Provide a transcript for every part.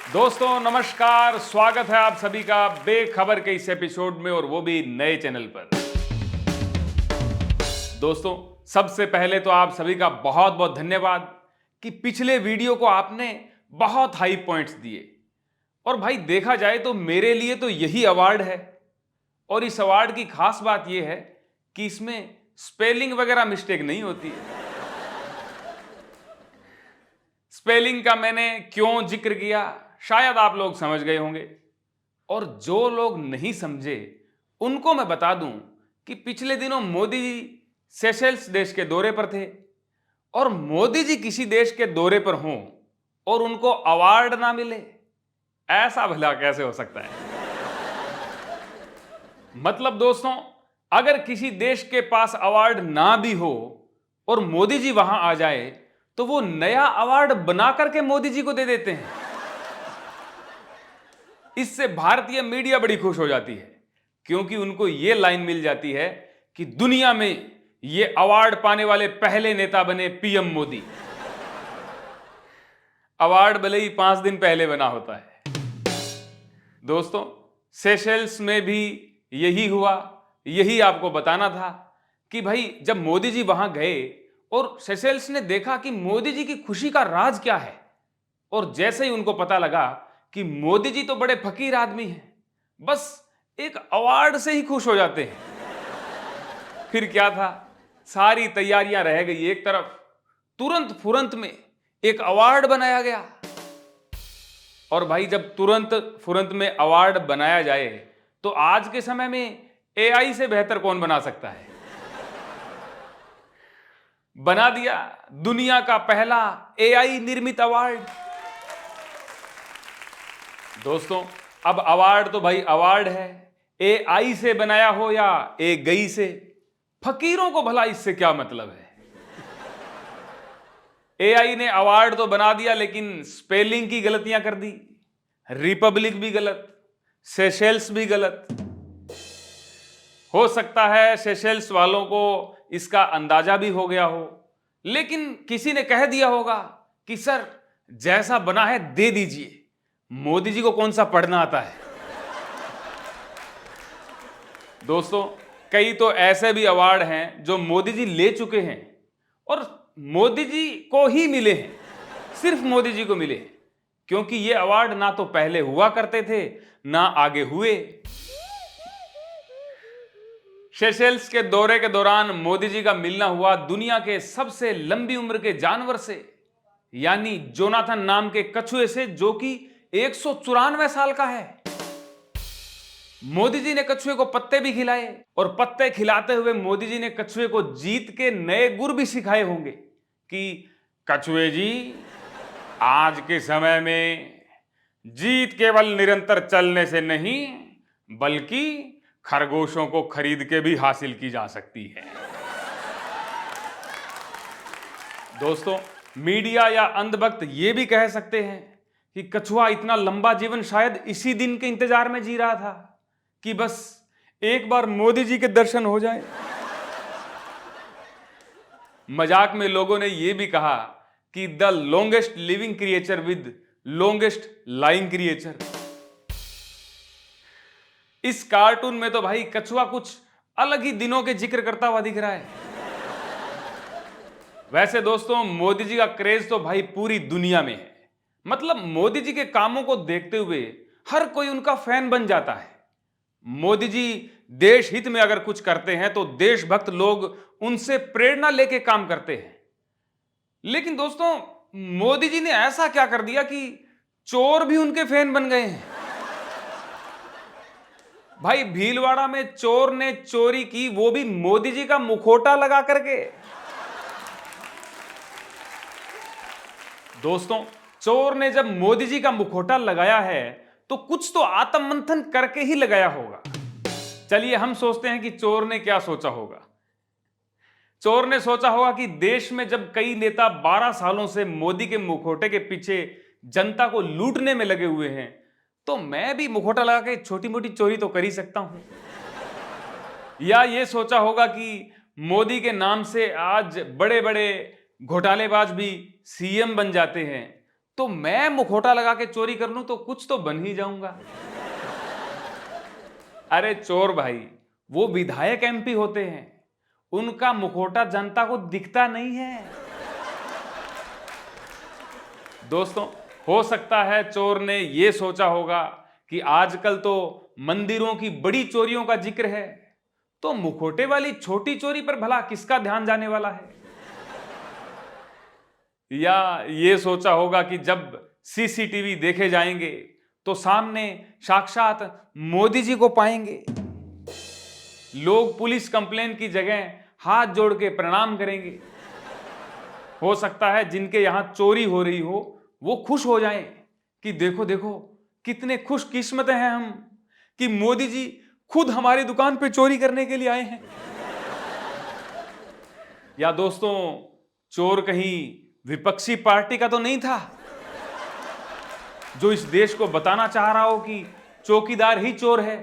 दोस्तों नमस्कार, स्वागत है आप सभी का बेखबर के इस एपिसोड में और वो भी नए चैनल पर। दोस्तों सबसे पहले तो आप सभी का बहुत बहुत धन्यवाद कि पिछले वीडियो को आपने बहुत हाई पॉइंट्स दिए। और भाई देखा जाए तो मेरे लिए तो यही अवार्ड है। और इस अवार्ड की खास बात यह है कि इसमें स्पेलिंग वगैरह मिस्टेक नहीं होती है। स्पेलिंग का मैंने क्यों जिक्र किया शायद आप लोग समझ गए होंगे, और जो लोग नहीं समझे उनको मैं बता दूं कि पिछले दिनों मोदी जी सेशेल्स देश के दौरे पर थे। और मोदी जी किसी देश के दौरे पर हों और उनको अवार्ड ना मिले, ऐसा भला कैसे हो सकता है? मतलब दोस्तों, अगर किसी देश के पास अवार्ड ना भी हो और मोदी जी वहां आ जाए तो वो नया अवार्ड बना करके मोदी जी को दे देते हैं। इससे भारतीय मीडिया बड़ी खुश हो जाती है, क्योंकि उनको यह लाइन मिल जाती है कि दुनिया में यह अवार्ड पाने वाले पहले नेता बने पीएम मोदी। अवार्ड भले ही 5 दिन पहले बना होता है। दोस्तों सेशेल्स में भी यही हुआ। यही आपको बताना था कि भाई जब मोदी जी वहां गए और सेशेल्स ने देखा कि मोदी जी की खुशी का राज क्या है, और जैसे ही उनको पता लगा कि मोदी जी तो बड़े फकीर आदमी हैं, बस एक अवार्ड से ही खुश हो जाते हैं। फिर क्या था, सारी तैयारियां रह गई एक तरफ, तुरंत फुरंत में एक अवार्ड बनाया गया। और भाई जब तुरंत फुरंत में अवार्ड बनाया जाए तो आज के समय में एआई से बेहतर कौन बना सकता है? बना दिया दुनिया का पहला एआई निर्मित अवार्ड। दोस्तों अब अवार्ड तो भाई अवार्ड है, एआई से बनाया हो या ए गई से, फकीरों को भला इससे क्या मतलब है? एआई ने अवार्ड तो बना दिया लेकिन स्पेलिंग की गलतियां कर दी। रिपब्लिक भी गलत, सेशेल्स भी गलत। हो सकता है सेशेल्स वालों को इसका अंदाजा भी हो गया हो, लेकिन किसी ने कह दिया होगा कि सर जैसा बना है दे दीजिए, मोदी जी को कौन सा पढ़ना आता है। दोस्तों कई तो ऐसे भी अवार्ड हैं जो मोदी जी ले चुके हैं और मोदी जी को ही मिले हैं, सिर्फ मोदी जी को मिले हैं, क्योंकि ये अवार्ड ना तो पहले हुआ करते थे ना आगे हुए। सेशेल्स के दौरे के दौरान मोदी जी का मिलना हुआ दुनिया के सबसे लंबी उम्र के जानवर से, यानी जोनाथन नाम के कछुए से, जो कि 194 साल का है। मोदी जी ने कछुए को पत्ते भी खिलाए, और पत्ते खिलाते हुए मोदी जी ने कछुए को जीत के नए गुर भी सिखाए होंगे कि कछुए जी, आज के समय में जीत केवल निरंतर चलने से नहीं बल्कि खरगोशों को खरीद के भी हासिल की जा सकती है। दोस्तों मीडिया या अंधभक्त ये भी कह सकते हैं कि कछुआ इतना लंबा जीवन शायद इसी दिन के इंतजार में जी रहा था कि बस एक बार मोदी जी के दर्शन हो जाए। मजाक में लोगों ने यह भी कहा कि the longest living creature with longest lying creature. इस कार्टून में तो भाई कछुआ कुछ अलग ही दिनों के जिक्र करता हुआ दिख रहा है। वैसे दोस्तों मोदी जी का क्रेज तो भाई पूरी दुनिया में है। मतलब मोदी जी के कामों को देखते हुए हर कोई उनका फैन बन जाता है। मोदी जी देश हित में अगर कुछ करते हैं तो देशभक्त लोग उनसे प्रेरणा लेके काम करते हैं। लेकिन दोस्तों मोदी जी ने ऐसा क्या कर दिया कि चोर भी उनके फैन बन गए हैं? भाई भीलवाड़ा में चोर ने चोरी की, वो भी मोदी जी का मुखौटा लगा करके। दोस्तों चोर ने जब मोदी जी का मुखौटा लगाया है तो कुछ तो आत्ममंथन करके ही लगाया होगा। चलिए हम सोचते हैं कि चोर ने क्या सोचा होगा। चोर ने सोचा होगा कि देश में जब कई नेता 12 सालों से मोदी के मुखौटे के पीछे जनता को लूटने में लगे हुए हैं, तो मैं भी मुखौटा लगा के छोटी मोटी चोरी तो कर ही सकता हूं। या ये सोचा होगा कि मोदी के नाम से आज बड़े बड़े घोटालेबाज भी सीएम बन जाते हैं, तो मैं मुखौटा लगा के चोरी कर लूं तो कुछ तो बन ही जाऊंगा। अरे चोर भाई वो विधायक एमपी होते हैं, उनका मुखौटा जनता को दिखता नहीं है। दोस्तों, हो सकता है चोर ने यह सोचा होगा कि आजकल तो मंदिरों की बड़ी चोरियों का जिक्र है, तो मुखौटे वाली छोटी चोरी पर भला किसका ध्यान जाने वाला है। या ये सोचा होगा कि जब सीसीटीवी देखे जाएंगे तो सामने साक्षात मोदी जी को पाएंगे, लोग पुलिस कंप्लेन की जगह हाथ जोड़ के प्रणाम करेंगे। हो सकता है जिनके यहां चोरी हो रही हो वो खुश हो जाएं कि देखो देखो कितने खुशकिस्मत हैं हम कि मोदी जी खुद हमारी दुकान पे चोरी करने के लिए आए हैं। या दोस्तों, चोर कहीं विपक्षी पार्टी का तो नहीं था जो इस देश को बताना चाह रहा हो कि चौकीदार ही चोर है।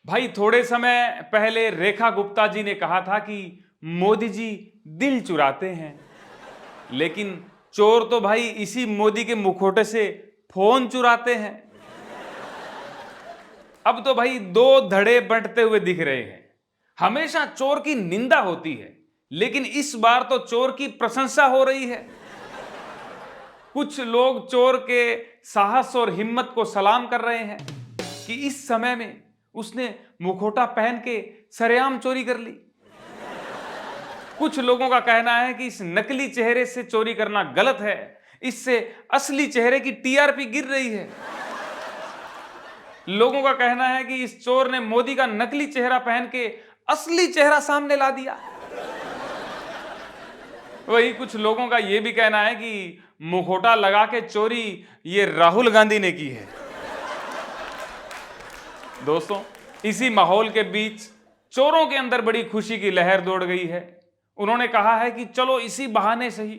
भाई थोड़े समय पहले रेखा गुप्ता जी ने कहा था कि मोदी जी दिल चुराते हैं, लेकिन चोर तो भाई इसी मोदी के मुखौटे से फोन चुराते हैं। अब तो भाई दो धड़े बंटते हुए दिख रहे हैं। हमेशा चोर की निंदा होती है, लेकिन इस बार तो चोर की प्रशंसा हो रही है। कुछ लोग चोर के साहस और हिम्मत को सलाम कर रहे हैं कि इस समय में उसने मुखौटा पहन के सरेआम चोरी कर ली। कुछ लोगों का कहना है कि इस नकली चेहरे से चोरी करना गलत है, इससे असली चेहरे की टीआरपी गिर रही है। लोगों का कहना है कि इस चोर ने मोदी का नकली चेहरा पहन के असली चेहरा सामने ला दिया। वही कुछ लोगों का यह भी कहना है कि मुखौटा लगा के चोरी ये राहुल गांधी ने की है। दोस्तों, इसी माहौल के बीच चोरों के अंदर बड़ी खुशी की लहर दौड़ गई है। उन्होंने कहा है कि चलो इसी बहाने से ही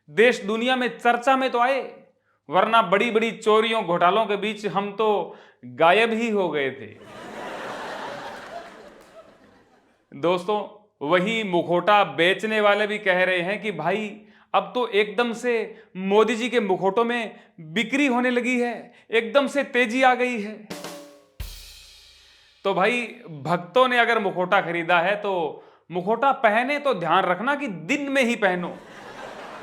देश दुनिया में चर्चा में तो आए, वरना बड़ी बड़ी चोरियों घोटालों के बीच हम तो गायब ही हो गए थे। दोस्तों, वही मुखौटा बेचने वाले भी कह रहे हैं कि भाई अब तो एकदम से मोदी जी के मुखौटों में बिक्री होने लगी है, एकदम से तेजी आ गई है। तो भाई भक्तों ने अगर मुखौटा खरीदा है तो मुखौटा पहने तो ध्यान रखना कि दिन में ही पहनो।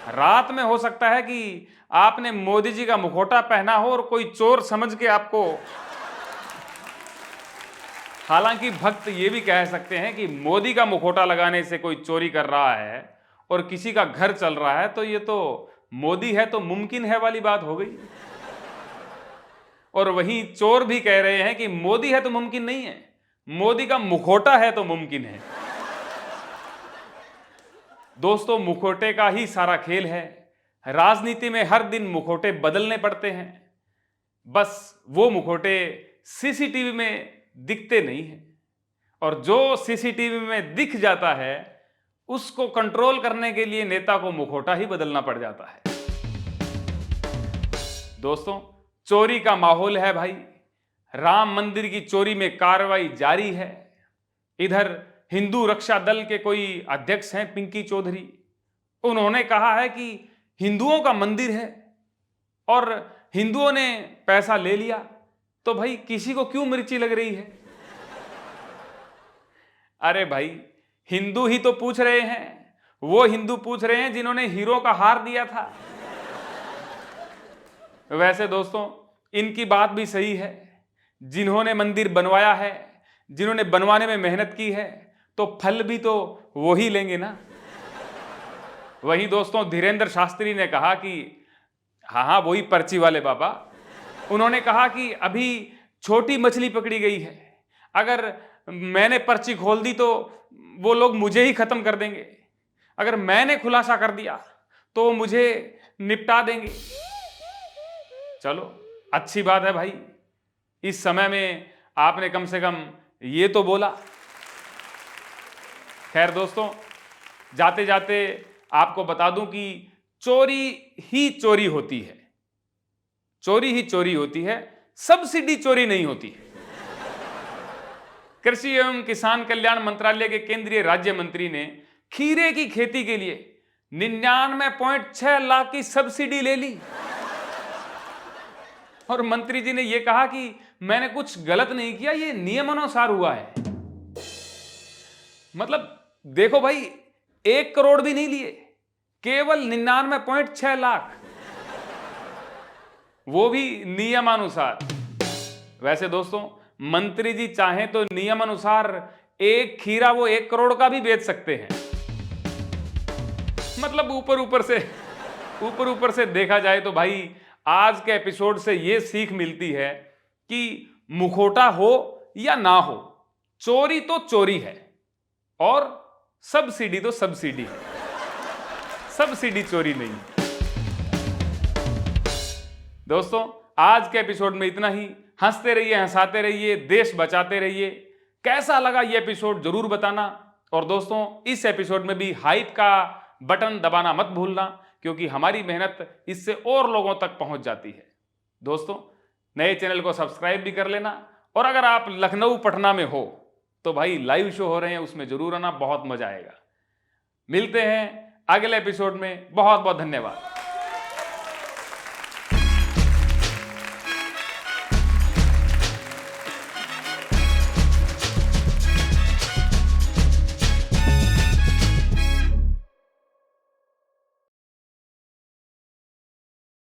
रात में हो सकता है कि आपने मोदी जी का मुखौटा पहना हो और कोई चोर समझ के आपको, हालांकि भक्त ये भी कह सकते हैं कि मोदी का मुखौटा लगाने से कोई चोरी कर रहा है और किसी का घर चल रहा है तो ये तो मोदी है तो मुमकिन है वाली बात हो गई। और वहीं चोर भी कह रहे हैं कि मोदी है तो मुमकिन नहीं है, मोदी का मुखौटा है तो मुमकिन है। दोस्तों, मुखौटे का ही सारा खेल है। राजनीति में हर दिन मुखौटे बदलने पड़ते हैं, बस वो मुखौटे सीसीटीवी में दिखते नहीं हैं, और जो सीसीटीवी में दिख जाता है उसको कंट्रोल करने के लिए नेता को मुखौटा ही बदलना पड़ जाता है। दोस्तों, चोरी का माहौल है भाई। राम मंदिर की चोरी में कार्रवाई जारी है। इधर हिंदू रक्षा दल के कोई अध्यक्ष हैं पिंकी चौधरी, उन्होंने कहा है कि हिंदुओं का मंदिर है और हिंदुओं ने पैसा ले लिया, तो भाई किसी को क्यों मिर्ची लग रही है। अरे भाई, हिंदू ही तो पूछ रहे हैं, वो हिंदू पूछ रहे हैं जिन्होंने हीरो का हार दिया था। वैसे दोस्तों, इनकी बात भी सही है। जिन्होंने मंदिर बनवाया है, जिन्होंने बनवाने में मेहनत की है, तो फल भी तो वो ही लेंगे ना। वही दोस्तों, धीरेन्द्र शास्त्री ने कहा कि हाँ वही पर्ची वाले बाबा, उन्होंने कहा कि अभी छोटी मछली पकड़ी गई है, अगर मैंने पर्ची खोल दी तो वो लोग मुझे ही खत्म कर देंगे, अगर मैंने खुलासा कर दिया तो मुझे निपटा देंगे। चलो अच्छी बात है भाई, इस समय में आपने कम से कम ये तो बोला। खैर दोस्तों, जाते जाते आपको बता दूं कि चोरी ही चोरी होती है, चोरी ही चोरी होती है, सब्सिडी चोरी नहीं होती है। कृषि एवं किसान कल्याण मंत्रालय के केंद्रीय राज्य मंत्री ने खीरे की खेती के लिए 99.6 लाख की सब्सिडी ले ली। और मंत्री जी ने यह कहा कि मैंने कुछ गलत नहीं किया, ये नियमानुसार हुआ है। मतलब देखो भाई, 1 करोड़ भी नहीं लिए, केवल 99.6 लाख, वो भी नियमानुसार। वैसे दोस्तों, मंत्री जी चाहें तो नियमानुसार एक खीरा वो 1 करोड़ का भी बेच सकते हैं। मतलब ऊपर ऊपर से देखा जाए तो भाई आज के एपिसोड से यह सीख मिलती है कि मुखौटा हो या ना हो, चोरी तो चोरी है और सब्सिडी तो सब्सिडी है, सब्सिडी चोरी नहीं। दोस्तों, आज के एपिसोड में इतना ही। हंसते रहिए, हंसाते रहिए, देश बचाते रहिए। कैसा लगा ये एपिसोड जरूर बताना। और दोस्तों, इस एपिसोड में भी हाइप का बटन दबाना मत भूलना, क्योंकि हमारी मेहनत इससे और लोगों तक पहुंच जाती है। दोस्तों, नए चैनल को सब्सक्राइब भी कर लेना। और अगर आप लखनऊ पटना में हो तो भाई लाइव शो हो रहे हैं, उसमें जरूर आना, बहुत मजा आएगा। मिलते हैं अगले एपिसोड में। बहुत बहुत धन्यवाद।